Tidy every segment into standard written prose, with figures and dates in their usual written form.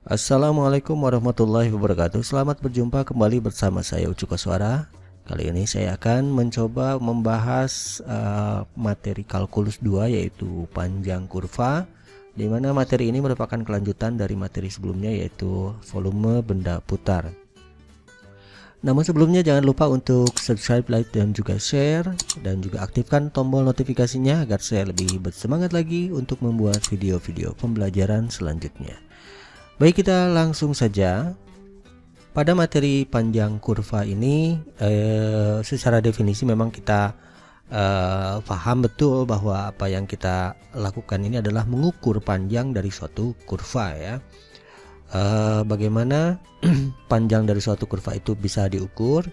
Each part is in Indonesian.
Assalamualaikum warahmatullahi wabarakatuh. Selamat berjumpa kembali bersama saya Ucu Koswara. Kali ini saya akan mencoba membahas materi kalkulus 2, yaitu panjang kurva, di mana materi ini merupakan kelanjutan dari materi sebelumnya, yaitu volume benda putar. Namun sebelumnya jangan lupa untuk subscribe, like, dan juga share, dan juga aktifkan tombol notifikasinya agar saya lebih bersemangat lagi untuk membuat video-video pembelajaran selanjutnya. Baik, kita langsung saja. Pada materi panjang kurva ini secara definisi memang kita paham betul bahwa apa yang kita lakukan ini adalah mengukur panjang dari suatu kurva, ya. Bagaimana panjang dari suatu kurva itu bisa diukur?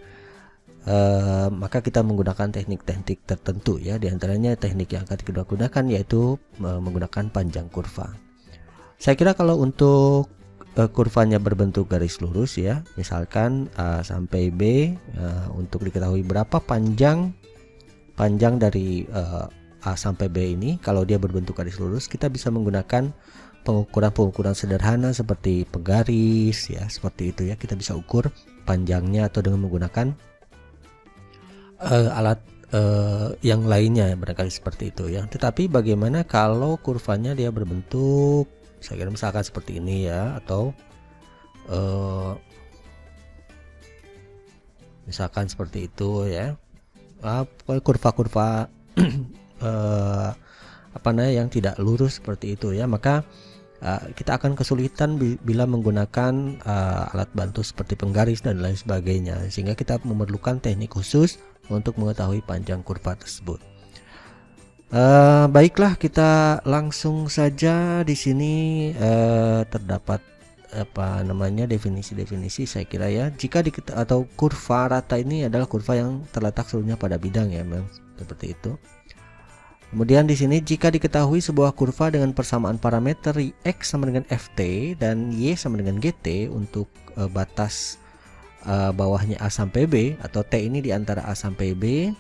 Maka kita menggunakan teknik-teknik tertentu, ya. Di antaranya teknik yang akan kita gunakan yaitu menggunakan panjang kurva. Saya kira kalau untuk kurvanya berbentuk garis lurus, ya, misalkan A sampai B, untuk diketahui berapa panjang dari A sampai B ini, kalau dia berbentuk garis lurus, kita bisa menggunakan pengukuran sederhana seperti penggaris, ya, seperti itu, ya. Kita bisa ukur panjangnya atau dengan menggunakan alat yang lainnya, barangkali seperti itu, ya. Tetapi bagaimana kalau kurvanya dia berbentuk, saya kira misalkan seperti ini, ya, atau misalkan seperti itu, ya. Kurva-kurva yang tidak lurus seperti itu, ya, maka kita akan kesulitan bila menggunakan alat bantu seperti penggaris dan lain sebagainya, sehingga kita memerlukan teknik khusus untuk mengetahui panjang kurva tersebut. Baiklah, kita langsung saja. Di sini terdapat definisi-definisi, saya kira, ya. Jika atau kurva rata ini adalah kurva yang terletak seluruhnya pada bidang, ya, memang seperti itu. Kemudian di sini jika diketahui sebuah kurva dengan persamaan parameter x sama dengan ft dan y sama dengan gt untuk batas bawahnya a sampai b, atau t ini di antara a sampai b,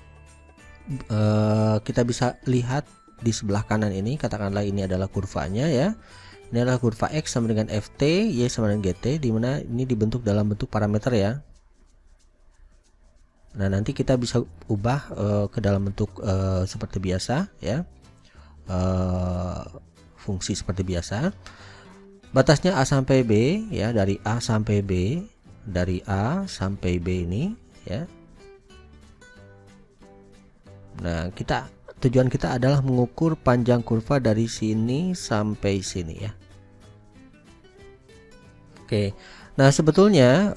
kita bisa lihat di sebelah kanan ini, katakanlah ini adalah kurvanya, ya. Ini adalah kurva x sama dengan ft, y sama dengan gt, di mana ini dibentuk dalam bentuk parameter, ya. Nah, nanti kita bisa ubah ke dalam bentuk seperti biasa, ya. Fungsi seperti biasa. Batasnya a sampai b, ya, dari a sampai b, dari a sampai b ini, ya. Nah, tujuan kita adalah mengukur panjang kurva dari sini sampai sini, ya. Oke. Nah, sebetulnya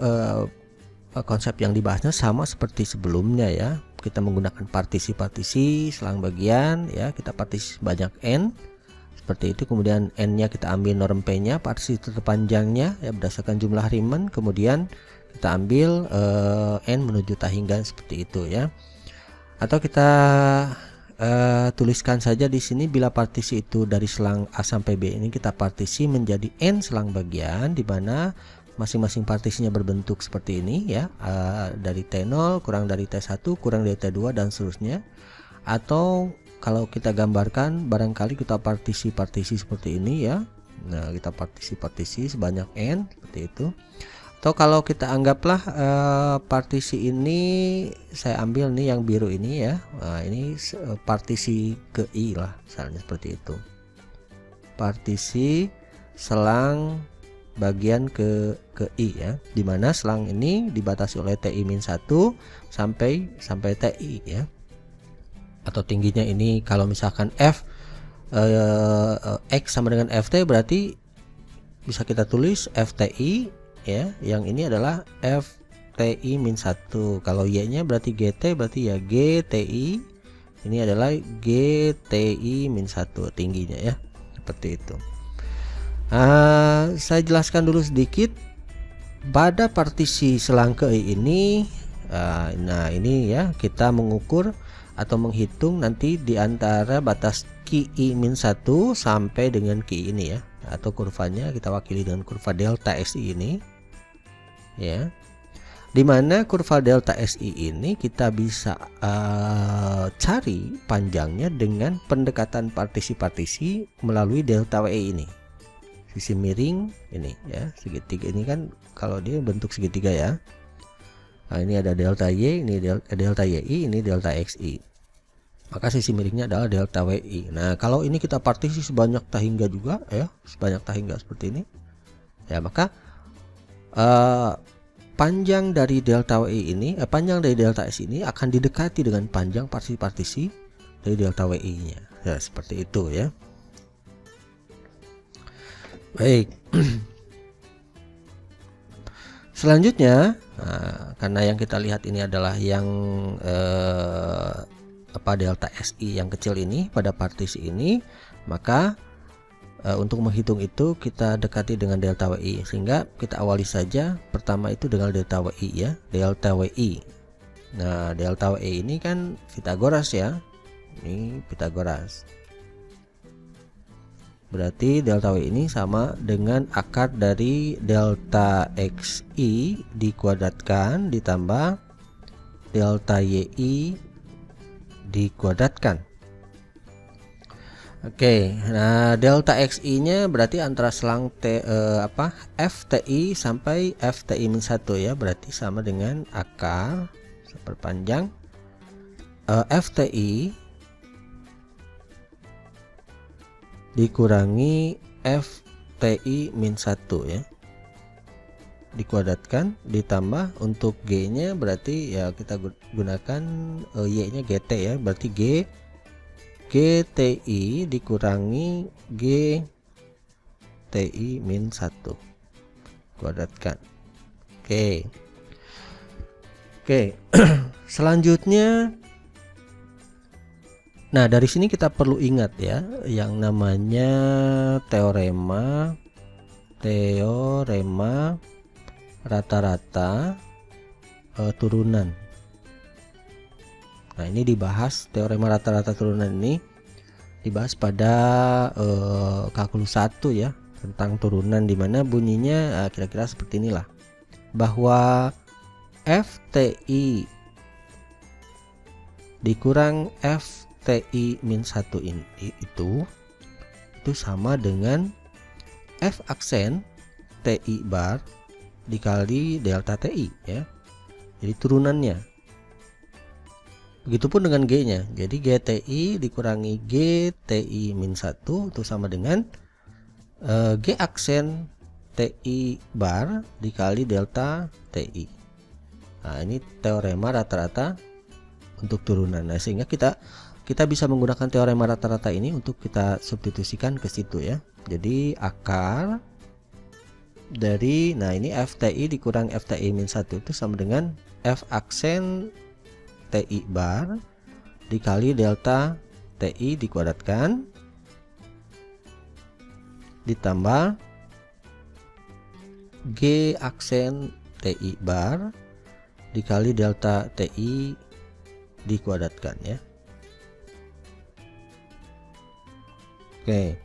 konsep yang dibahasnya sama seperti sebelumnya, ya. Kita menggunakan partisi-partisi selang bagian, ya. Kita partisi banyak n seperti itu, kemudian n-nya kita ambil norm p-nya, partisi terpanjangnya, ya, berdasarkan jumlah Riemann, kemudian kita ambil n menuju tahingga seperti itu, ya. Atau kita tuliskan saja di sini, bila partisi itu dari selang A sampai B ini kita partisi menjadi n selang bagian, di mana masing-masing partisinya berbentuk seperti ini, ya, dari T0 kurang dari T1 kurang dari T2 dan seterusnya. Atau kalau kita gambarkan, barangkali kita partisi-partisi seperti ini, ya. Nah, kita partisi-partisi sebanyak n seperti itu. Atau kalau kita anggaplah partisi ini, saya ambil nih yang biru ini, ya. Nah, ini partisi ke I lah, misalnya seperti itu. Partisi selang bagian ke I, ya, dimana selang ini dibatasi oleh TI-1 sampai TI, ya. Atau tingginya ini, kalau misalkan F X sama dengan FT, berarti bisa kita tulis FTI, ya, yang ini adalah FTI-1. Kalau Y-nya berarti GT, berarti ya GTI, ini adalah GTI-1 tingginya, ya, seperti itu. Saya jelaskan dulu sedikit pada partisi selang ke I ini. Nah, ini, ya, kita mengukur atau menghitung nanti di antara batas KI-1 sampai dengan KI ini, ya, atau kurvanya kita wakili dengan kurva delta SI ini, ya, dimana kurva delta SI ini kita bisa cari panjangnya dengan pendekatan partisi-partisi melalui delta WI ini. sisi miring ini ya, segitiga ini kan kalau dia bentuk segitiga ya. Nah, ini ada delta Y, ini delta YI, ini delta XI. Maka sisi miringnya adalah delta WI. Nah, kalau ini kita partisi sebanyak tahingga juga ya, sebanyak tahingga seperti ini. Ya, maka panjang dari delta WI ini, panjang dari delta S ini akan didekati dengan panjang partisi-partisi dari delta WI-nya. Ya, seperti itu ya. Baik. Selanjutnya, karena yang kita lihat ini adalah yang delta SI yang kecil ini pada partisi ini, maka untuk menghitung itu kita dekati dengan delta WI, sehingga kita awali saja pertama itu dengan delta WI ya, delta WI. Nah, delta WI ini kan Pitagoras ya, ini Pitagoras. Berarti delta W ini sama dengan akar dari delta XI dikuadratkan ditambah delta YI dikuadratkan. Oke, nah delta XI nya berarti antara selang FTI sampai FTI-1 ya, berarti sama dengan akar seperpanjang FTI dikurangi FTI-1 ya, dikuadratkan ditambah untuk G nya berarti ya kita gunakan Y nya GT ya, berarti GTI dikurangi GTI-1 kuadratkan. Oke. Selanjutnya, nah dari sini kita perlu ingat ya yang namanya teorema rata-rata turunan. Nah, ini dibahas, teorema rata-rata turunan ini dibahas pada kalkulus 1 ya, tentang turunan, dimana bunyinya kira-kira seperti inilah, bahwa FTI dikurang FTI-1 itu sama dengan F aksen TI bar dikali delta TI ya. Jadi turunannya. Begitupun dengan G-nya. Jadi GTI dikurangi GTI-1 itu sama dengan G aksen TI bar dikali delta TI. Nah, ini teorema rata-rata untuk turunan. Nah, sehingga kita bisa menggunakan teorema rata-rata ini untuk kita substitusikan ke situ ya. Jadi akar dari, nah ini FTI dikurang FTI-1 itu sama dengan F aksen TI bar dikali delta TI dikuadratkan ditambah G aksen TI bar dikali delta TI dikuadratkan ya. Oke,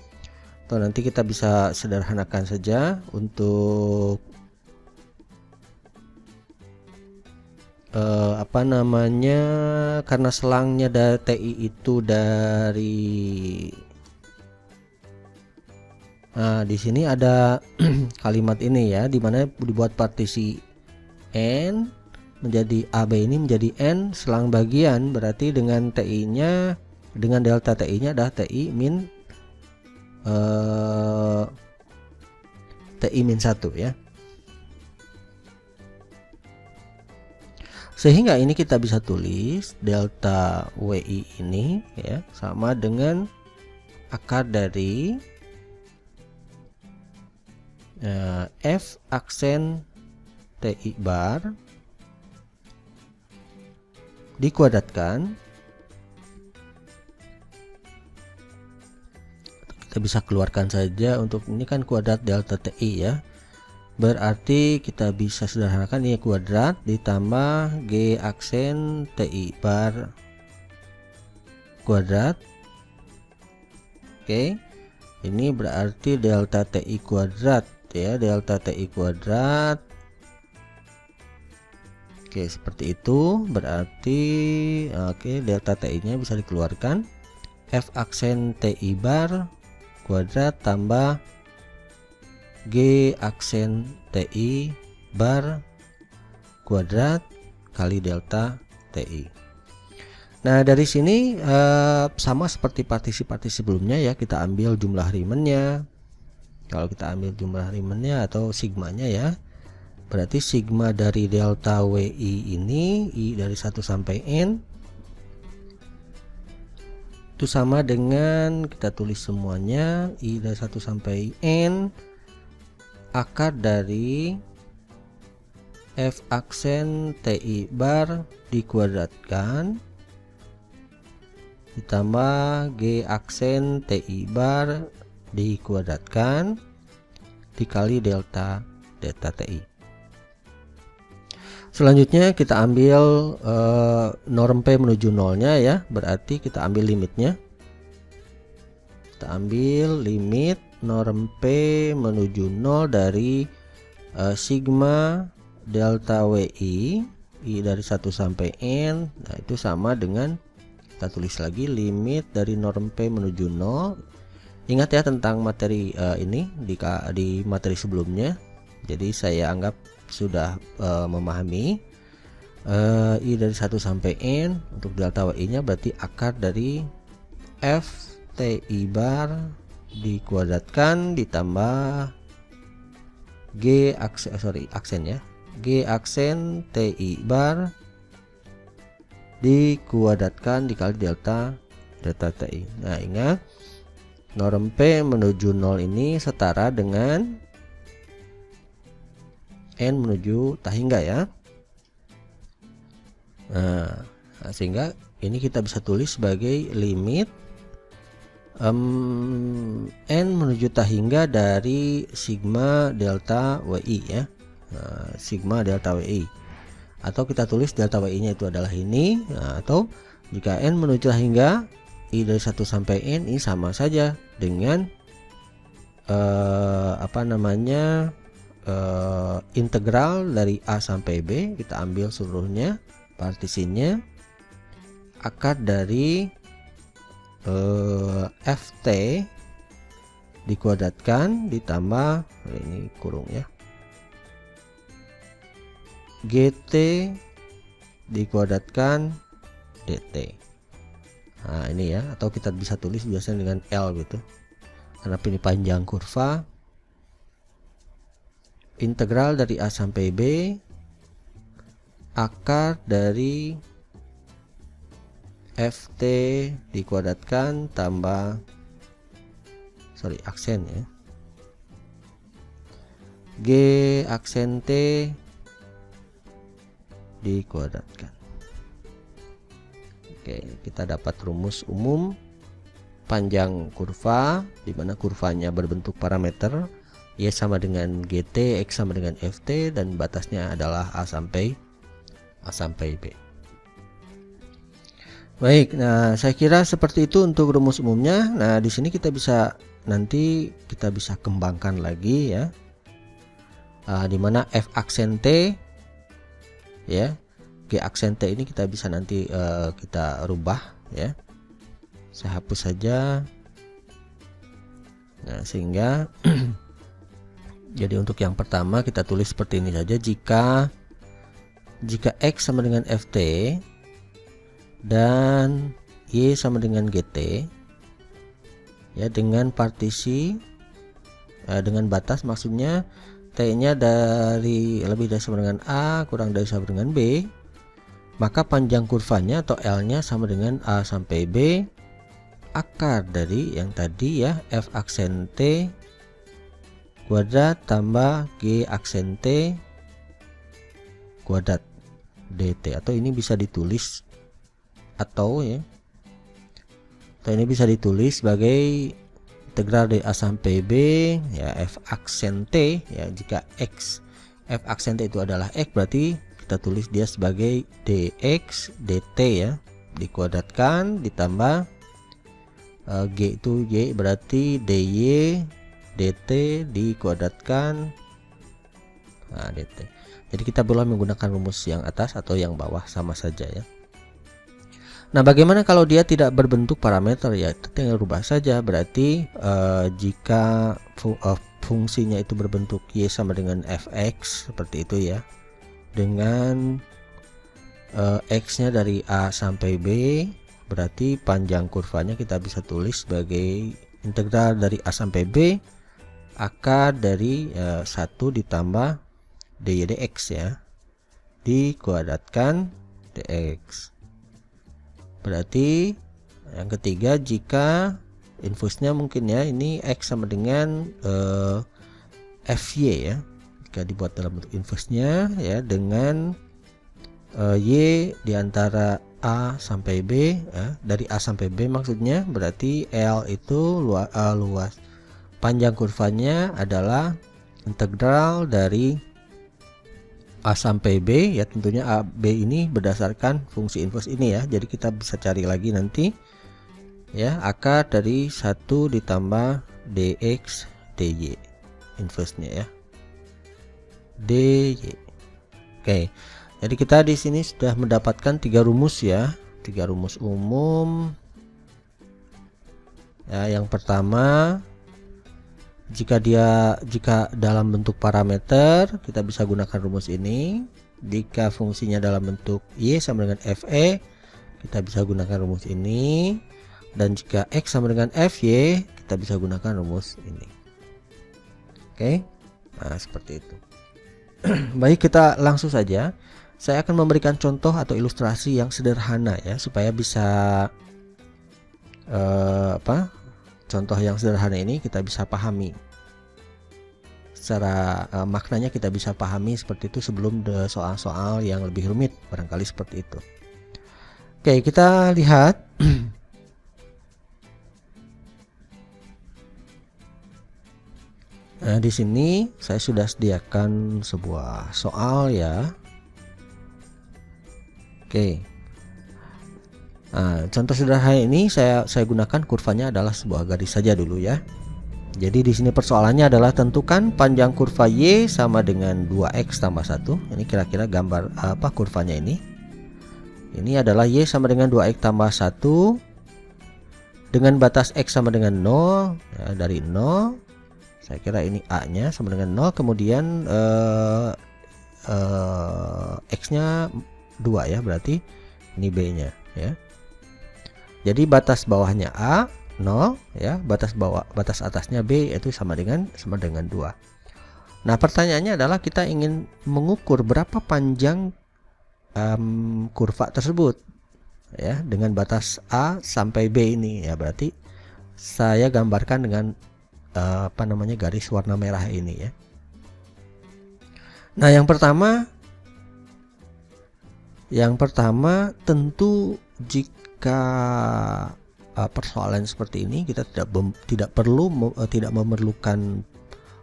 atau nanti kita bisa sederhanakan saja untuk karena selangnya dari TI itu dari, nah di sini ada kalimat ini ya, dimana dibuat partisi N menjadi AB ini menjadi N selang bagian, berarti dengan TI nya, dengan delta TI nya adalah TI min TI-1 ya. Sehingga ini kita bisa tulis delta WI ini ya sama dengan akar dari F aksen TI bar dikuadratkan, kita bisa keluarkan saja, untuk ini kan kuadrat delta TI ya, berarti kita bisa sederhanakan ini kuadrat ditambah G aksen TI bar kuadrat. Oke, ini berarti delta TI kuadrat ya, delta TI kuadrat. Oke, seperti itu, berarti delta TI nya bisa dikeluarkan, F aksen TI bar kuadrat tambah G aksen TI bar kuadrat kali delta TI. Nah dari sini sama seperti partisi-partisi sebelumnya ya, kita ambil jumlah Riemannnya. Kalau kita ambil jumlah Riemannnya atau sigmanya ya, berarti sigma dari delta WI ini I dari 1 sampai N itu sama dengan, kita tulis semuanya, I dari 1 sampai N akar dari F aksen TI bar dikuadratkan ditambah G aksen TI bar dikuadratkan dikali delta TI. Selanjutnya kita ambil norm P menuju nolnya ya, berarti kita ambil limitnya. Kita ambil limit norm P menuju 0 dari sigma delta WI I dari 1 sampai N. Nah itu sama dengan, kita tulis lagi limit dari norm P menuju 0. Ingat ya tentang materi ini di materi sebelumnya. Jadi saya anggap sudah memahami I dari 1 sampai N untuk delta WI nya berarti akar dari F TI bar dikuadratkan ditambah G aksen ya, G aksen TI bar dikuadratkan dikali delta TI. Nah ingat norm P menuju 0 ini setara dengan N menuju tak hingga ya. Nah sehingga ini kita bisa tulis sebagai limit N menuju tak hingga dari sigma delta WI ya. Nah, sigma delta WI, atau kita tulis delta WI nya itu adalah ini. Nah, atau jika N menuju tak hingga I dari 1 sampai N ini sama saja dengan integral dari A sampai B, kita ambil seluruhnya partisinya akar dari FT dikuadratkan ditambah ini kurung ya, GT dikuadratkan DT. Nah ini ya, atau kita bisa tulis biasanya dengan L gitu karena ini panjang kurva. Integral dari A sampai B akar dari FT dikuadratkan tambah aksen ya, G aksen T dikuadratkan. Oke, kita dapat rumus umum panjang kurva di mana kurvanya berbentuk parameter Y sama dengan GT, X sama dengan FT, dan batasnya adalah A sampai B. Baik, nah saya kira seperti itu untuk rumus umumnya. Nah di sini nanti kita bisa kembangkan lagi ya, dimana F aksen T ya, G aksen T ini kita bisa nanti kita rubah ya. Saya hapus saja. Nah sehingga jadi untuk yang pertama kita tulis seperti ini saja, jika X sama dengan FT dan Y sama dengan GT ya, dengan partisi dengan batas, maksudnya T nya dari lebih dari sama dengan A kurang dari sama dengan B, maka panjang kurvanya atau L nya sama dengan A sampai B akar dari yang tadi ya, F aksen T kuadrat tambah G aksen T kuadrat DT, atau ini bisa ditulis ini bisa ditulis sebagai integral dari A sampai B ya, F aksen T ya, jika F aksen T itu adalah X berarti kita tulis dia sebagai dx dt ya, dikuadratkan ditambah G itu Y berarti dy dt dikuadratkan dt. Jadi kita boleh menggunakan rumus yang atas atau yang bawah, sama saja ya. Nah bagaimana kalau dia tidak berbentuk parameter ya, itu tinggal rubah saja. Berarti jika fungsinya itu berbentuk y sama dengan fx seperti itu ya, dengan x-nya dari a sampai b, berarti panjang kurvanya kita bisa tulis sebagai integral dari a sampai b akar dari 1 ditambah dy dx ya, dikuadratkan dx. Berarti yang ketiga, jika infusnya mungkin ya, ini x sama dengan fy ya, jika dibuat dalam bentuk infusnya ya, dengan y diantara a sampai b ya, dari a sampai b maksudnya, berarti L itu luas panjang kurvanya adalah integral dari a sampai b ya, tentunya a b ini berdasarkan fungsi infus ini ya, jadi kita bisa cari lagi nanti ya, akar dari 1 ditambah dx dy infusnya ya, dy. Oke, jadi kita di sini sudah mendapatkan 3 rumus ya, 3 rumus umum ya. Yang pertama, jika dalam bentuk parameter kita bisa gunakan rumus ini. Jika fungsinya dalam bentuk y sama dengan fe, kita bisa gunakan rumus ini. Dan jika x sama dengan fy, kita bisa gunakan rumus ini. Oke, nah seperti itu. Baik, kita langsung saja. Saya akan memberikan contoh atau ilustrasi yang sederhana ya, supaya bisa contoh yang sederhana ini kita bisa pahami secara maknanya, kita bisa pahami seperti itu sebelum soal-soal yang lebih rumit, barangkali seperti itu. Oke, kita lihat. Nah, di sini saya sudah sediakan sebuah soal ya. Oke. Nah, contoh sederhana ini saya gunakan kurvanya adalah sebuah garis saja dulu ya. Jadi di sini persoalannya adalah tentukan panjang kurva y sama dengan 2x tambah 1. Ini kira-kira gambar apa kurvanya ini. Ini adalah y sama dengan 2x tambah 1 dengan batas x sama dengan 0 ya, dari 0. Saya kira ini a-nya sama dengan 0, kemudian x-nya 2 ya, berarti ini b-nya ya. Jadi batas bawahnya a 0 ya, batas atasnya b, yaitu sama dengan 2. Nah, pertanyaannya adalah kita ingin mengukur berapa panjang kurva tersebut ya, dengan batas a sampai b ini ya. Berarti saya gambarkan dengan garis warna merah ini ya. Nah, yang pertama tentu jika persoalan seperti ini kita tidak memerlukan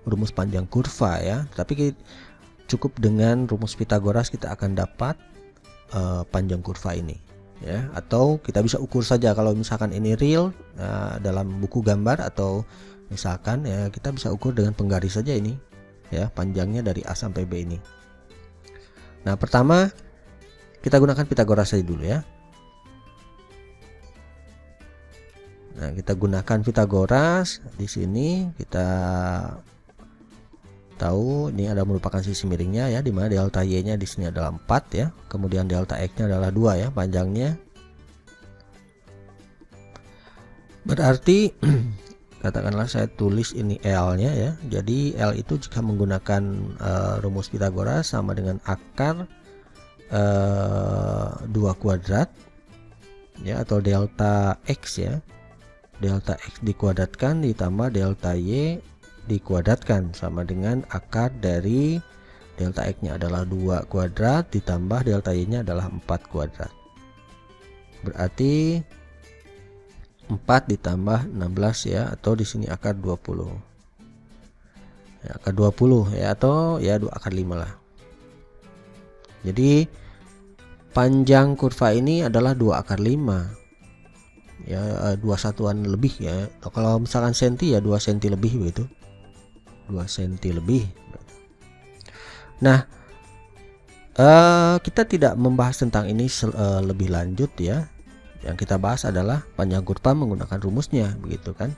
rumus panjang kurva ya, tapi cukup dengan rumus Pitagoras kita akan dapat panjang kurva ini ya. Atau kita bisa ukur saja kalau misalkan ini real dalam buku gambar, atau misalkan ya kita bisa ukur dengan penggaris saja ini ya, panjangnya dari A sampai B ini. Nah, pertama kita gunakan Pitagoras saja dulu ya. Nah, kita gunakan Pitagoras. Di sini kita tahu ini ada merupakan sisi miringnya ya, dimana delta y-nya di sini adalah 4 ya, kemudian delta x-nya adalah 2 ya panjangnya. Berarti katakanlah saya tulis ini L-nya ya. Jadi L itu jika menggunakan rumus Pitagoras sama dengan akar 2 kuadrat ya, atau delta x ya. Delta x dikuadratkan ditambah delta y dikuadratkan sama dengan akar dari delta x-nya adalah 2 kuadrat ditambah delta y-nya adalah 4 kuadrat. Berarti 4 ditambah 16 ya, atau di sini akar 20. Ya, akar 20 ya, atau ya 2 akar 5 lah. Jadi panjang kurva ini adalah 2 akar 5. Ya, 2 satuan lebih ya. Kalau misalkan senti ya 2 senti lebih begitu. 2 senti lebih. Nah, kita tidak membahas tentang ini lebih lanjut ya. Yang kita bahas adalah panjang kurva menggunakan rumusnya, begitu kan?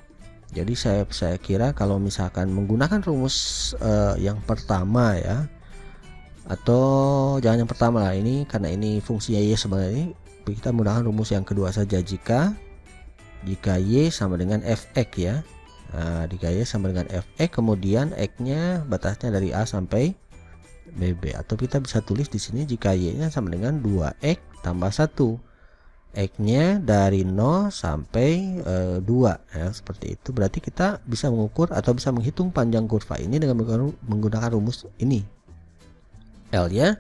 Jadi saya kira kalau misalkan menggunakan rumus yang pertama ya, atau jangan yang pertama lah, ini karena ini fungsinya y sebenarnya, kita menggunakan rumus yang kedua saja. Jika y sama dengan fx ya. Nah, jika y sama dengan fx, kemudian x-nya batasnya dari a sampai bb, atau kita bisa tulis di sini jika y-nya sama dengan 2x tambah 1. X-nya dari 0 sampai 2 ya, seperti itu. Berarti kita bisa mengukur atau bisa menghitung panjang kurva ini dengan menggunakan rumus ini. L-nya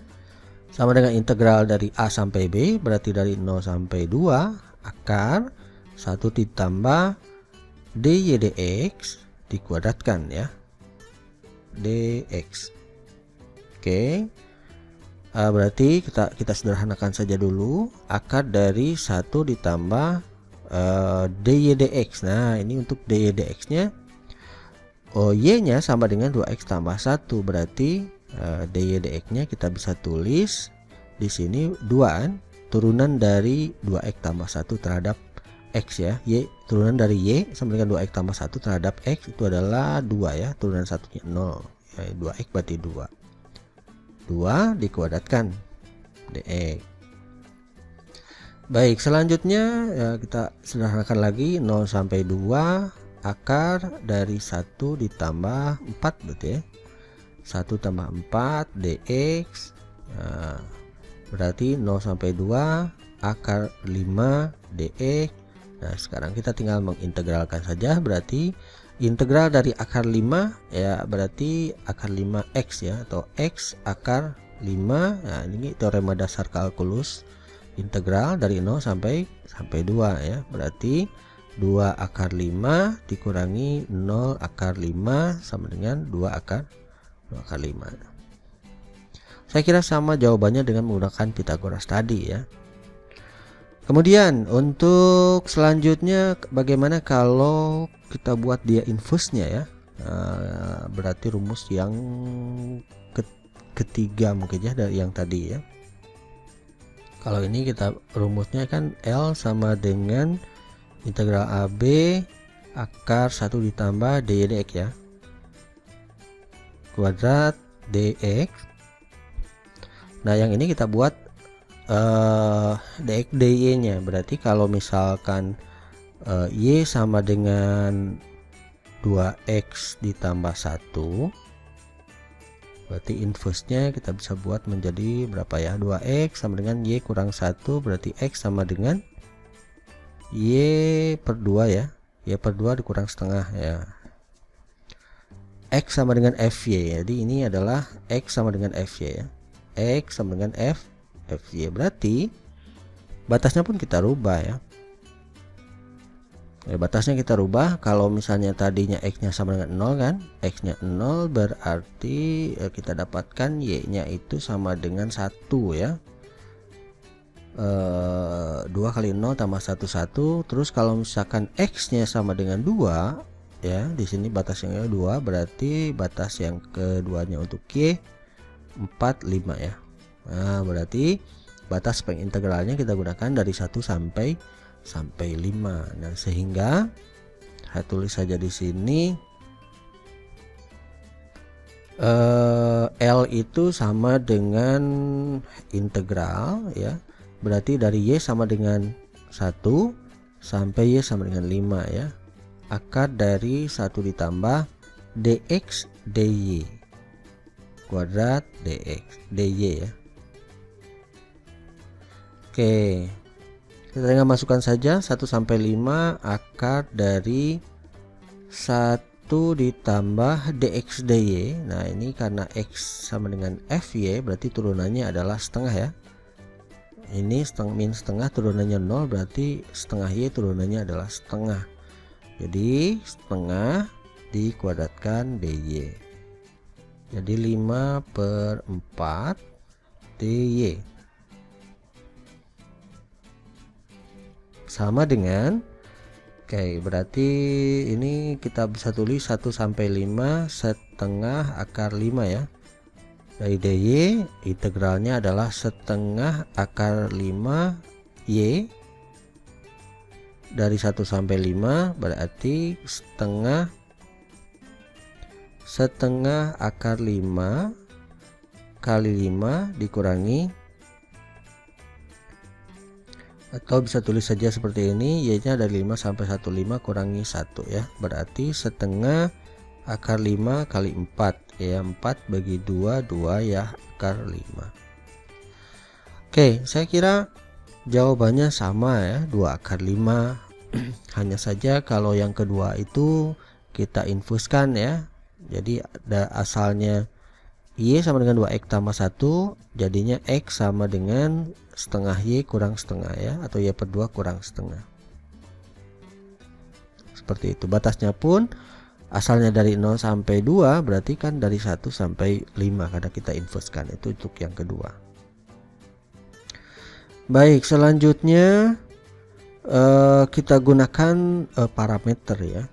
sama dengan integral dari A sampai B, berarti dari 0 sampai 2 akar 1 ditambah dy dx dikuadratkan ya, dx. Oke. Berarti kita sederhanakan saja dulu. Akar dari 1 ditambah dy dx. Nah, ini untuk dy dx nya, y nya sama dengan 2x tambah 1. Berarti dy dx nya kita bisa tulis di sini 2 turunan dari 2x tambah 1 terhadap x ya. Turunan dari y sama dengan 2x tambah 1 terhadap x itu adalah 2 ya. Turunan satunya 0 ya, 2x berarti 2 dikuadratkan dx. Baik, selanjutnya ya, kita sederhanakan lagi. 0 sampai 2 akar dari 1 ditambah 4 berarti ya, 1 tambah 4 dx. Nah, berarti 0 sampai 2 akar 5 dx. Nah, sekarang kita tinggal mengintegralkan saja. Berarti integral dari akar 5 ya, berarti akar 5x ya, atau x akar 5. Nah, ini teorema dasar kalkulus. Integral dari 0 sampai 2 ya, berarti 2 akar 5 dikurangi 0 akar 5 sama dengan 2 akar 5. Saya kira sama jawabannya dengan menggunakan Pythagoras tadi ya. Kemudian untuk selanjutnya, bagaimana kalau kita buat dia inverse-nya ya. Berarti rumus yang ketiga mungkin ya dari yang tadi ya. Kalau ini kita rumusnya kan L sama dengan integral AB akar 1 ditambah dy dx ya, kuadrat dx. Nah, yang ini kita buat dx dy nya. Berarti kalau misalkan y sama dengan 2x ditambah 1, berarti inverse nya kita bisa buat menjadi berapa ya, 2x sama dengan y kurang 1, berarti x sama dengan y per 2 ya, y per 2 dikurang setengah ya, x sama dengan fy. Jadi ini adalah x sama dengan fy ya, x sama dengan fy. Berarti batasnya pun kita rubah ya. Batasnya kita rubah. Kalau misalnya tadinya x nya sama dengan 0 kan, x nya 0 berarti kita dapatkan y nya itu sama dengan 1 ya. 2 kali 0 tambah 1 1. Terus kalau misalkan x nya sama dengan 2 ya, di sini batas yang 2, berarti batas yang keduanya untuk y 4 5 ya. Nah, berarti batas pengintegralnya kita gunakan dari 1 sampai 5. Nah, sehingga saya tulis saja di sini L itu sama dengan integral ya, berarti dari y sama dengan 1 sampai y sama dengan 5 ya, akar dari 1 ditambah dx dy kuadrat dx dy ya. Oke, kita tinggal masukkan saja 1 sampai 5 akar dari 1 ditambah dx dy. Nah, ini karena x sama dengan fy, berarti turunannya adalah setengah ya. Ini min setengah, turunannya 0, berarti setengah y turunannya adalah setengah. Jadi setengah dikuadratkan dy. Jadi 5/4 dy sama dengan, oke, berarti ini kita bisa tulis 1 sampai 5 setengah akar 5 ya. Dari dy integralnya adalah setengah akar 5 y dari 1 sampai 5 berarti setengah akar 5 kali 5 dikurangi, atau bisa tulis saja seperti ini, y-nya dari 5 sampai 15 kurangi 1 ya, berarti setengah akar 5 kali 4 ya, 4 bagi 2 ya, akar 5. Oke, saya kira jawabannya sama ya, 2 akar 5. Hanya saja kalau yang kedua itu kita infuskan ya, jadi ada asalnya y sama dengan 2x tambah 1, jadinya x sama dengan setengah y kurang setengah ya, atau y per 2 kurang setengah. Seperti itu. Batasnya pun asalnya dari 0 sampai 2, berarti kan dari 1 sampai 5 karena kita infuskan. Itu untuk yang kedua. Baik, selanjutnya kita gunakan parameter ya.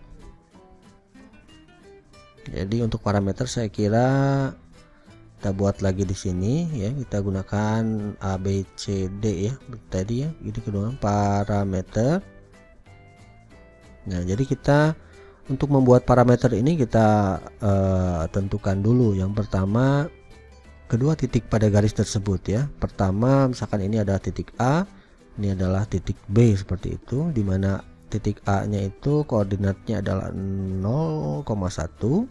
Jadi untuk parameter saya kira kita buat lagi di sini ya, kita gunakan A B C D ya tadi ya, ini kedua parameter. Nah, jadi kita untuk membuat parameter ini kita tentukan dulu. Yang pertama, kedua titik pada garis tersebut ya. Pertama misalkan ini adalah titik A, ini adalah titik B seperti itu, dimana titik A nya itu koordinatnya adalah 0,1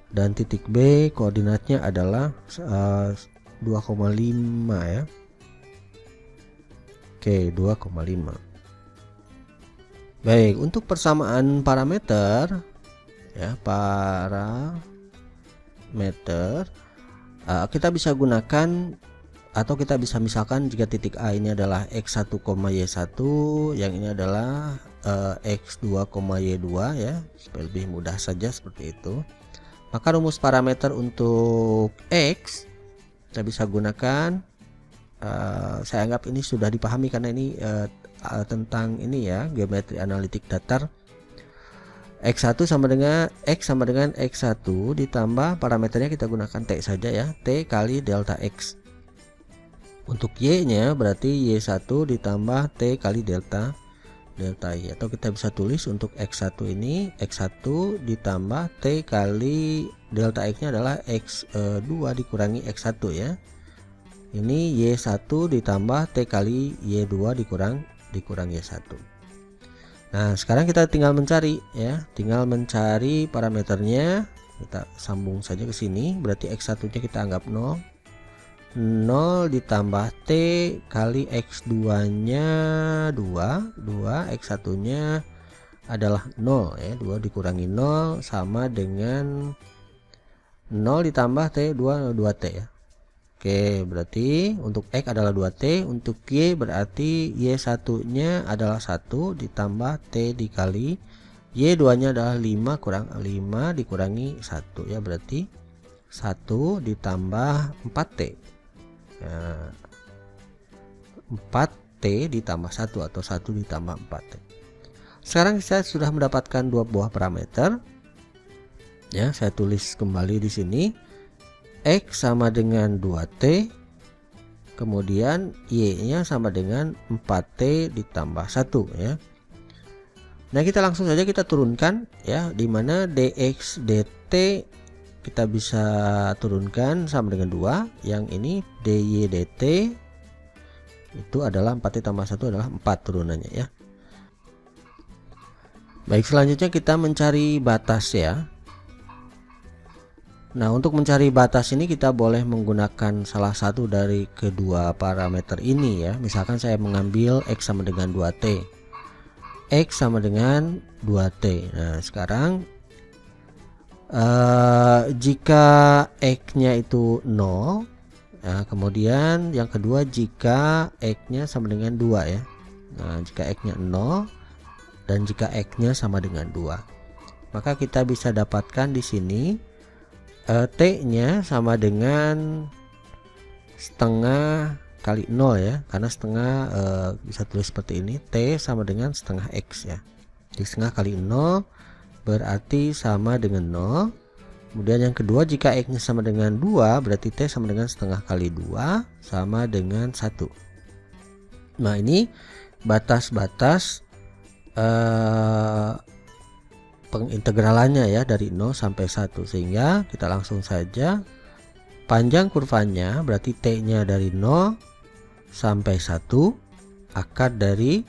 dan titik B koordinatnya adalah 2,5 ya. Oke, 2,5. Baik, untuk persamaan parameter ya, parameter kita bisa gunakan, atau kita bisa misalkan jika titik A ini adalah x1, y1, yang ini adalah x2, y2 ya, supaya lebih mudah saja seperti itu. Maka rumus parameter untuk x kita bisa gunakan, saya anggap ini sudah dipahami karena ini tentang ini ya, geometri analitik datar. X1 sama dengan x1 ditambah parameternya kita gunakan t saja ya, t kali delta x. Untuk y nya berarti y1 ditambah t kali delta y, atau kita bisa tulis untuk x1 ini x1 ditambah t kali delta x nya adalah x2 dikurangi x1 ya. Ini y1 ditambah t kali y2 dikurang y1. Nah, sekarang kita tinggal mencari ya, tinggal mencari parameternya. Kita sambung saja ke sini, berarti x1 nya kita anggap 0 ditambah t kali x2 nya 2 x1 nya adalah 0 ya, 2 dikurangi 0 sama dengan 0 ditambah t 2t ya. Oke, berarti untuk x adalah 2t, untuk y berarti y1 nya adalah 1 ditambah t dikali y2 nya adalah 5 kurang 5 dikurangi 1 ya, berarti 1 ditambah 4t. Nah, 4t ditambah 1 atau 1 ditambah 4t. Sekarang saya sudah mendapatkan dua buah parameter ya, saya tulis kembali di sini. X sama dengan 2t, kemudian y nya sama dengan 4t ditambah 1 ya. Nah, kita langsung saja kita turunkan ya, dimana dx dt kita bisa turunkan sama dengan 2, yang ini dy dt itu adalah 4t tambah 1 adalah 4 turunannya ya. Baik, selanjutnya kita mencari batas ya. Nah, untuk mencari batas ini kita boleh menggunakan salah satu dari kedua parameter ini ya. Misalkan saya mengambil x sama dengan 2t, x sama dengan 2t. Nah, sekarang jika x nya itu 0, nah, kemudian yang kedua jika x nya sama dengan 2 ya. Nah, jika x nya 0 dan jika x nya sama dengan 2, maka kita bisa dapatkan di sini t nya sama dengan setengah kali 0 ya, karena setengah bisa tulis seperti ini, t sama dengan setengah x ya. Di setengah kali 0 berarti sama dengan 0. Kemudian yang kedua jika x nya sama dengan 2 berarti t sama dengan setengah kali 2 sama dengan 1. Nah, ini batas-batas pengintegralannya ya dari 0 sampai 1, sehingga kita langsung saja panjang kurvanya berarti T-nya dari 0 sampai 1 akar dari,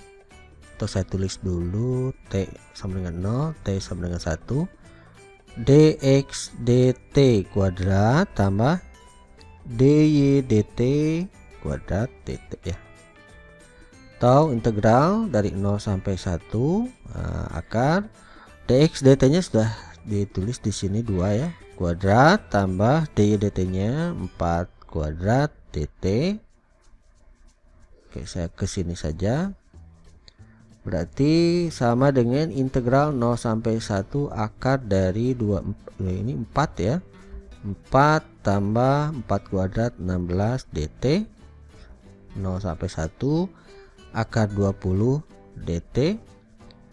atau saya tulis dulu, T sama dengan 0, T sama dengan 1, dx dt kuadrat tambah dy dt kuadrat dt ya, atau integral dari 0 sampai 1 akar dx dt nya sudah ditulis di sini 2 ya, kuadrat tambah dy dt nya 4 kuadrat dt. Oke, saya ke sini saja, berarti sama dengan integral 0 sampai 1 akar dari 2, ini 4 ya, 4 tambah 4 kuadrat 16 dt 0 sampai 1 akar 20 dt,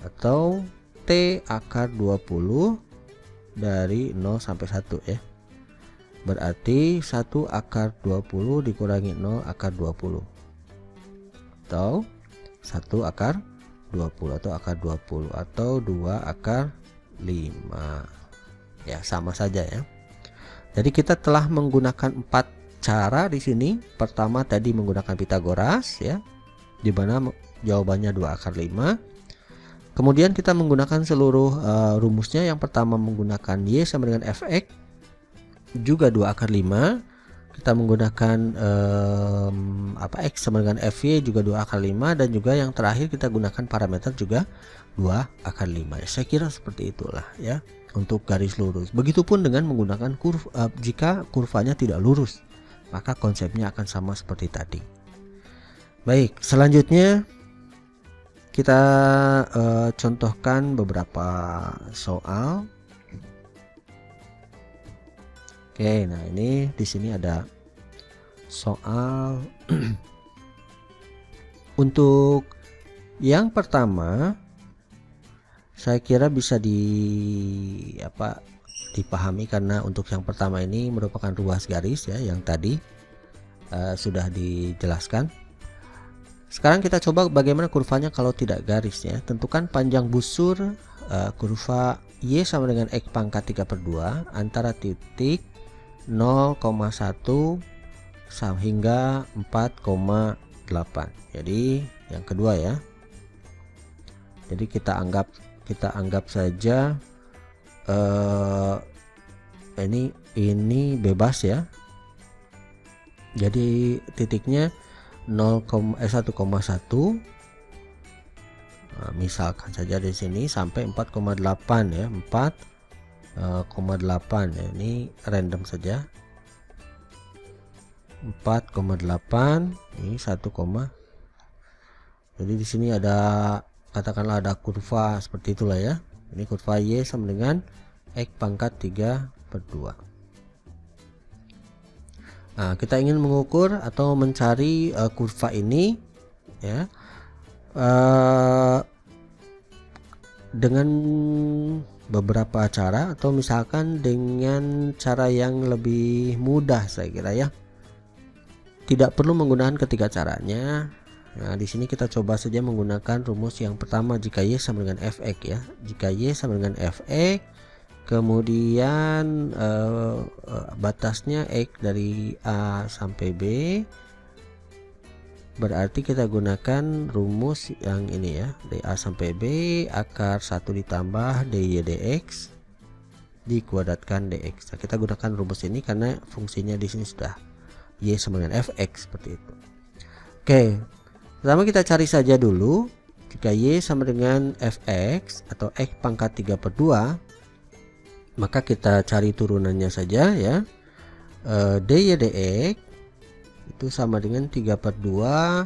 atau T akar 20 dari 0 sampai 1 ya, berarti 1 akar 20 dikurangi 0 akar 20, atau 1 akar 20, atau akar 20, atau 2 akar 5 ya, sama saja ya. Jadi kita telah menggunakan 4 cara di sini. Pertama tadi menggunakan Pitagoras ya, di mana jawabannya 2 akar 5. Kemudian kita menggunakan seluruh rumusnya. Yang pertama menggunakan y sama dengan fx juga 2 akar 5. Kita menggunakan x sama dengan fy juga 2 akar 5, dan juga yang terakhir kita gunakan parameter juga 2 akar 5 ya. Saya kira seperti itulah ya untuk garis lurus. Begitupun dengan menggunakan jika kurvanya tidak lurus, maka konsepnya akan sama seperti tadi. Baik, selanjutnya kita contohkan beberapa soal. Oke, nah ini di sini ada soal untuk yang pertama, saya kira bisa dipahami karena untuk yang pertama ini merupakan ruas garis ya, yang tadi sudah dijelaskan. Sekarang kita coba bagaimana kurvanya kalau tidak garis ya. Tentukan panjang busur kurva y sama dengan x pangkat 3/2 antara titik 0,1 hingga 4,8. Jadi yang kedua ya. Jadi kita anggap saja ini bebas ya. Jadi titiknya 1,1, misalkan saja di sini sampai 4,8 ya, 4,8 ya, ini random saja, 4,8 ini 1, jadi di sini ada, katakanlah ada kurva seperti itulah ya. Ini kurva y sama dengan x pangkat 3/2. Nah, kita ingin mengukur atau mencari kurva ini ya dengan beberapa cara, atau misalkan dengan cara yang lebih mudah saya kira ya. Tidak perlu menggunakan ketiga caranya. Nah, di sini kita coba saja menggunakan rumus yang pertama, jika y sama dengan fx ya. Jika y sama dengan fx, kemudian batasnya x dari A sampai B, berarti kita gunakan rumus yang ini ya, dari A sampai B akar 1 ditambah dy dx dikuadratkan dx. Nah, kita gunakan rumus ini karena fungsinya di sini sudah y sama dengan fx seperti itu. Oke, pertama kita cari saja dulu jika y sama dengan fx atau x pangkat 3/2, maka kita cari turunannya saja ya. dy dx itu sama dengan 3/2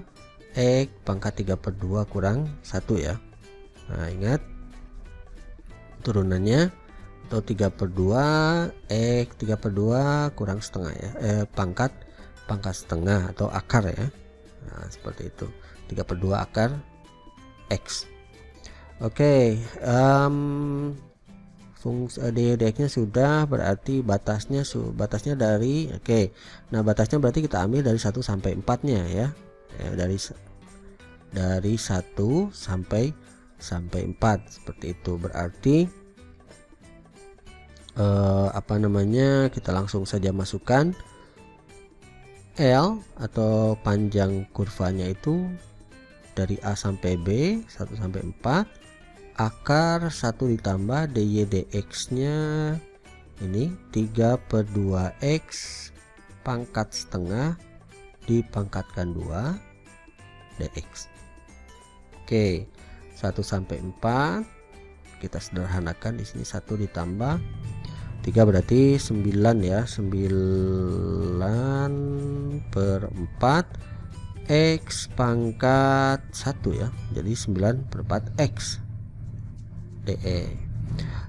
x pangkat 3/2 kurang 1 ya. Nah, ingat turunannya, atau 3/2 x 3/2 kurang setengah ya, pangkat setengah atau akar ya. Nah, seperti itu, 3/2 akar x. Oke, fungsi dy dx-nya sudah, berarti batasnya dari nah batasnya berarti kita ambil dari 1 sampai 4 nya ya, dari 1 sampai sampai 4 seperti itu. Berarti kita langsung saja masukkan L atau panjang kurvanya itu dari A sampai B 1 sampai 4, akar 1 ditambah dy dx nya ini 3/2x pangkat setengah dipangkatkan 2 dx. Oke, 1 sampai 4 kita sederhanakan, di sini 1 ditambah 3 berarti 9 ya, 9/4 x pangkat 1 ya, jadi 9/4 x dE.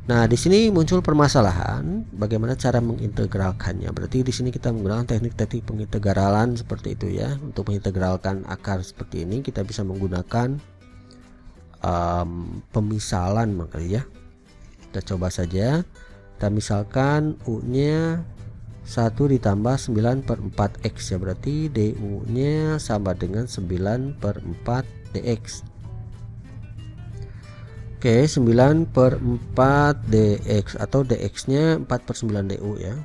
Nah, di sini muncul permasalahan bagaimana cara mengintegralkannya. Berarti di sini kita menggunakan teknik-teknik pengintegralan seperti itu ya. Untuk mengintegralkan akar seperti ini kita bisa menggunakan pemisalan makanya ya. Kita coba saja. Kita misalkan U-nya 1 ditambah 9/4x ya, berarti DU-nya sama dengan 9/4 dx. Oke, 9/4 dx atau dx-nya 4/9 du ya.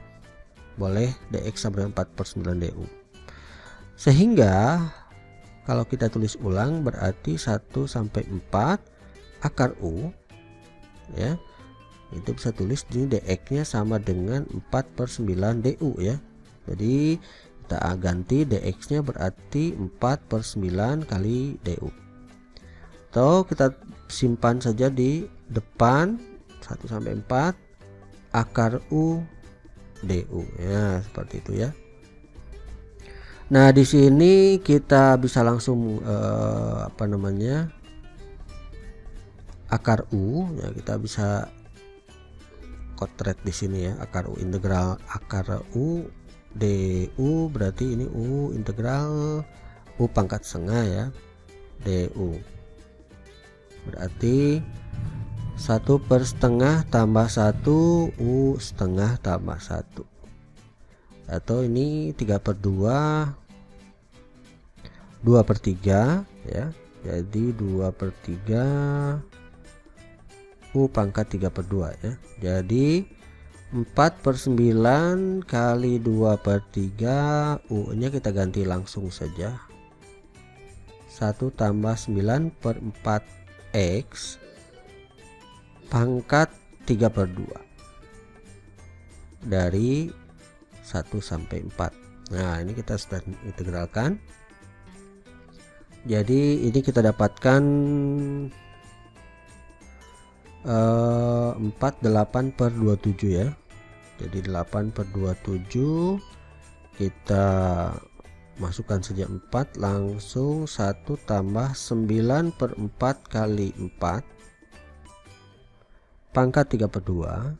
Boleh dx sama dengan 4/9 du. Sehingga kalau kita tulis ulang berarti 1 sampai 4 akar U ya. Itu bisa tulis di dx-nya sama dengan 4/9 du ya. Jadi kita ganti dx-nya berarti 4/9 kali du. Atau kita simpan saja di depan 1 sampai 4 akar U du ya, seperti itu ya. Nah, di sini kita bisa langsung akar U ya, kita bisa kotret di sini ya, akar U integral akar U du berarti ini U integral U pangkat setengah ya du. Berarti 1/2 tambah 1 U setengah tambah 1, atau ini 3/2 2/3 ya, jadi 2/3 U pangkat 3/2 ya. Jadi 4/9 kali 2/3 U nya kita ganti langsung saja 1 tambah 9/4 X pangkat 3/2 dari 1 sampai 4. Nah, ini kita sudah integralkan. Jadi ini kita dapatkan 48/27 ya. Jadi 8/27 kita masukkan saja 4, langsung 1 tambah 9/4 kali 4 pangkat 3/2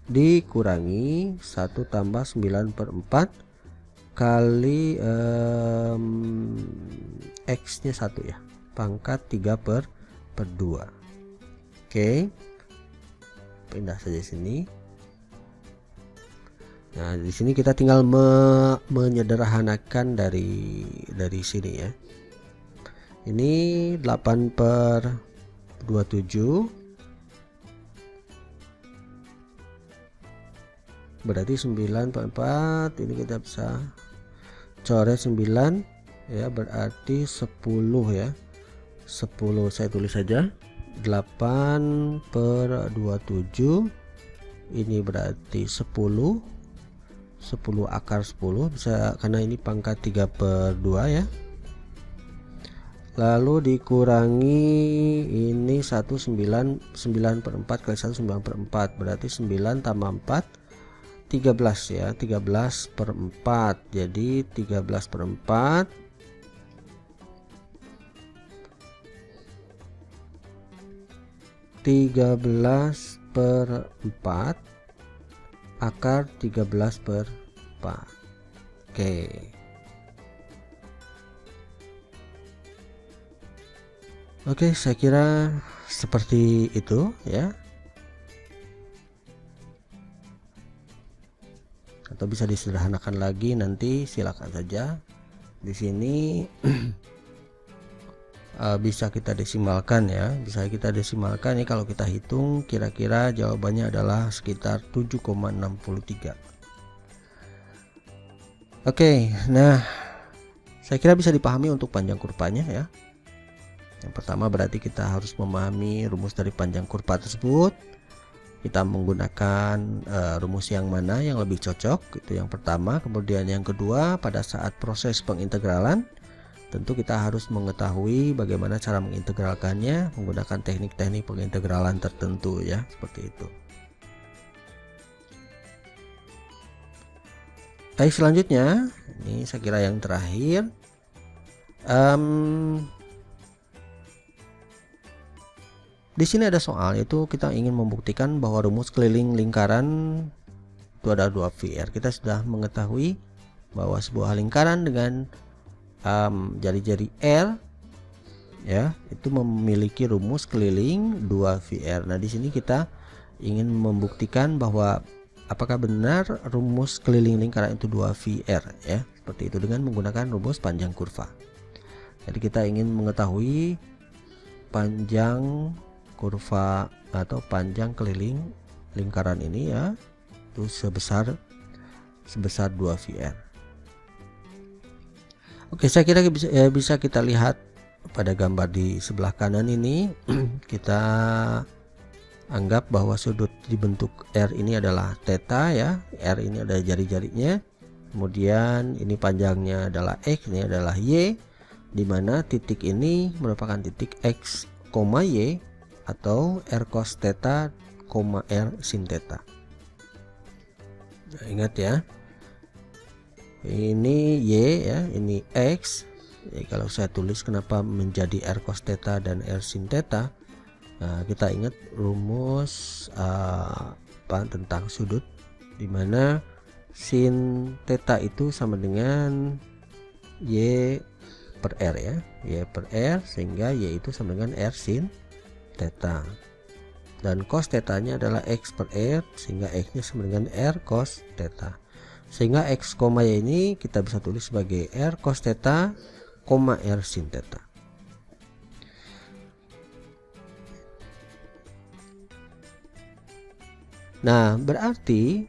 dikurangi 1 tambah 9/4 kali x nya 1 ya, pangkat 3/2. Oke, pindah saja sini. Nah, di sini kita tinggal menyederhanakan dari sini ya. Ini 8/27 berarti 9/4, ini kita bisa coret 9 ya, berarti 10 ya. 10 saya tulis saja 8/27, ini berarti 10 akar 10 bisa, karena ini pangkat 3/2 ya. Lalu dikurangi ini 9/4 kali 1 9/4 berarti 9 tambah 4 13 ya, 13/4. Jadi 13/4 akar 13/4. Oke, saya kira seperti itu ya. Atau bisa disederhanakan lagi, nanti silakan saja. Di sini bisa kita desimalkan ya, bisa kita desimalkan ya. Kalau kita hitung kira-kira jawabannya adalah sekitar 7,63. Oke, nah saya kira bisa dipahami untuk panjang kurvanya ya. Yang pertama berarti kita harus memahami rumus dari panjang kurva tersebut. Kita menggunakan rumus yang mana yang lebih cocok, itu yang pertama. Kemudian yang kedua, pada saat proses pengintegralan tentu kita harus mengetahui bagaimana cara mengintegralkannya menggunakan teknik-teknik pengintegralan tertentu ya, seperti itu. Baik, selanjutnya ini saya kira yang terakhir, di sini ada soal, yaitu kita ingin membuktikan bahwa rumus keliling lingkaran itu ada 2 VR. Kita sudah mengetahui bahwa sebuah lingkaran dengan jari-jari R ya, itu memiliki rumus keliling 2 VR. Nah, di sini kita ingin membuktikan bahwa apakah benar rumus keliling lingkaran itu 2 VR ya, seperti itu dengan menggunakan rumus panjang kurva. Jadi kita ingin mengetahui panjang kurva atau panjang keliling lingkaran ini ya, itu sebesar 2 VR. Oke, saya kira bisa kita lihat pada gambar di sebelah kanan ini. Kita anggap bahwa sudut dibentuk R ini adalah theta ya. R ini ada jari-jarinya. Kemudian ini panjangnya adalah X, ini adalah Y, di mana titik ini merupakan titik X, Y atau R cos theta, R sin theta. Nah, ingat ya. Ini Y ya, ini X. Jadi kalau saya tulis kenapa menjadi R cos theta dan R sin theta, nah, kita ingat rumus tentang sudut, dimana sin theta itu sama dengan Y per R ya, Y per R, sehingga Y itu sama dengan R sin theta, dan cos theta-nya adalah X per R, sehingga X nya sama dengan R cos theta. Sehingga X, Y ini kita bisa tulis sebagai R cos theta, R sin theta. Nah, berarti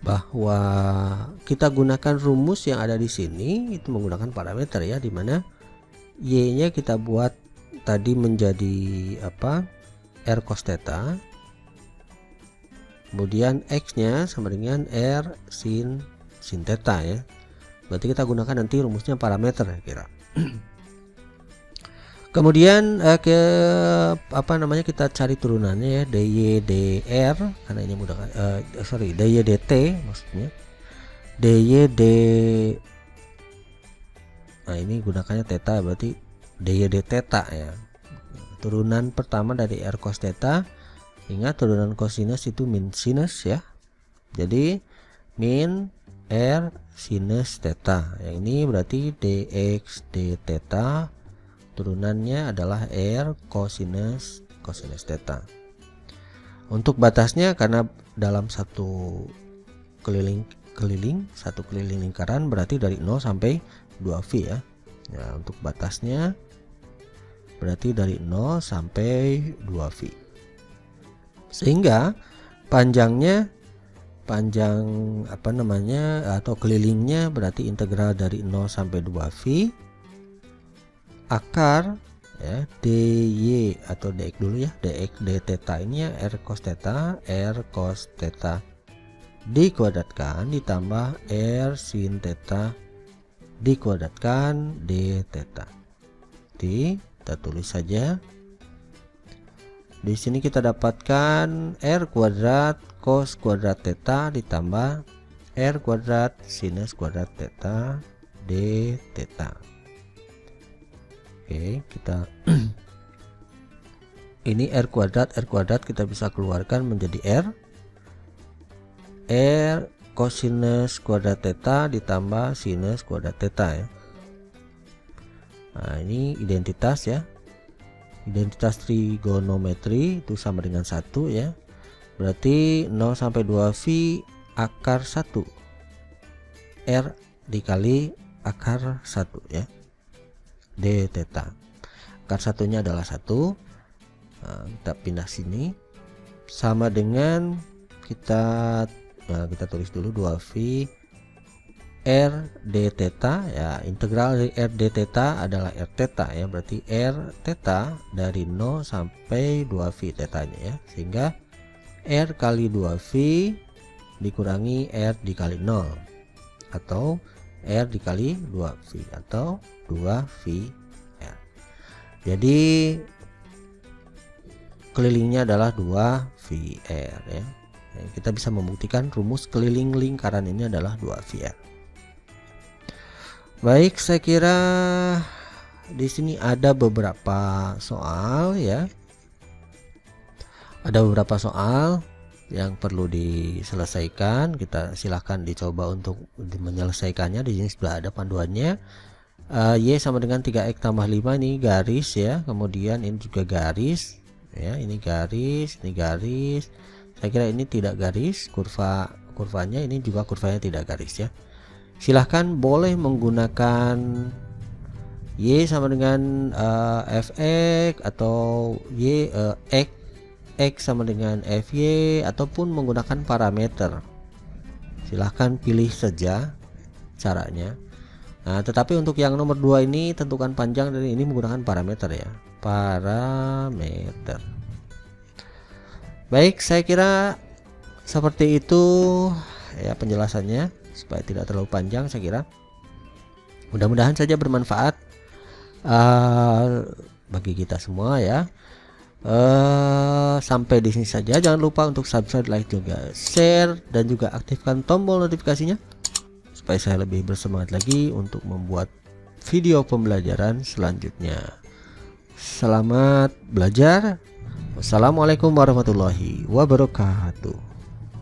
bahwa kita gunakan rumus yang ada di sini itu menggunakan parameter ya, dimana Y-nya kita buat tadi menjadi R cos theta. Kemudian X-nya sama dengan R sin theta ya. Berarti kita gunakan nanti rumusnya parameter ya kira. Kemudian kita cari turunannya ya, dy dr, karena ini mudah dy dt maksudnya. Nah, ini gunakannya theta, berarti dy d theta ya. Turunan pertama dari R cos theta. Ingat, turunan kosinus itu min sinus ya. Jadi min R sinus theta. Yang ini berarti dx d theta, turunannya adalah R kosinus theta. Untuk batasnya, karena dalam satu keliling lingkaran berarti dari 0 sampai 2V ya. Nah, untuk batasnya berarti dari 0 sampai 2V. Sehingga panjang atau kelilingnya berarti integral dari 0 sampai 2V akar ya, dy atau dx dulu ya, dx d theta ini ya, R cos theta dikuadratkan ditambah R sin theta dikuadratkan d theta. Kita tulis saja. Di sini kita dapatkan R kuadrat cos kuadrat theta ditambah R kuadrat sinus kuadrat theta d theta. Oke, kita ini R kuadrat kita bisa keluarkan menjadi R cosinus kuadrat theta ditambah sinus kuadrat theta ya. Nah, ini identitas ya. Identitas trigonometri itu sama dengan 1 ya. Berarti 0 sampai 2V akar 1 R dikali akar 1 ya, d theta. Akar satunya adalah 1. Kita pindah sini, sama dengan kita tulis dulu 2V r d theta ya. Integral dari r d theta adalah r theta ya, berarti r theta dari 0 sampai 2V tetanya ya, sehingga r kali 2V dikurangi r dikali 0, atau r dikali 2V, atau 2V r. Jadi kelilingnya adalah 2VR ya. Kita bisa membuktikan rumus keliling lingkaran ini adalah 2VR. Baik, saya kira di sini ada beberapa soal ya. Ada beberapa soal yang perlu diselesaikan. Kita silahkan dicoba untuk menyelesaikannya. Di sini sudah ada panduannya. Y sama dengan 3x tambah 5, ini garis ya. Kemudian ini juga garis ya, ini garis, ini garis. Saya kira ini tidak garis, kurvanya ini juga kurvanya tidak garis ya. Silahkan boleh menggunakan y sama dengan fx, atau x sama dengan fy, ataupun menggunakan parameter. Silahkan pilih saja caranya. Nah, tetapi untuk yang nomor 2 ini tentukan panjang, dan ini menggunakan parameter ya, parameter. Baik, saya kira seperti itu ya penjelasannya, supaya tidak terlalu panjang. Saya kira mudah-mudahan saja bermanfaat bagi kita semua ya. Sampai di sini saja. Jangan lupa untuk subscribe, like, juga share, dan juga aktifkan tombol notifikasinya supaya saya lebih bersemangat lagi untuk membuat video pembelajaran selanjutnya. Selamat belajar. Wassalamualaikum warahmatullahi wabarakatuh.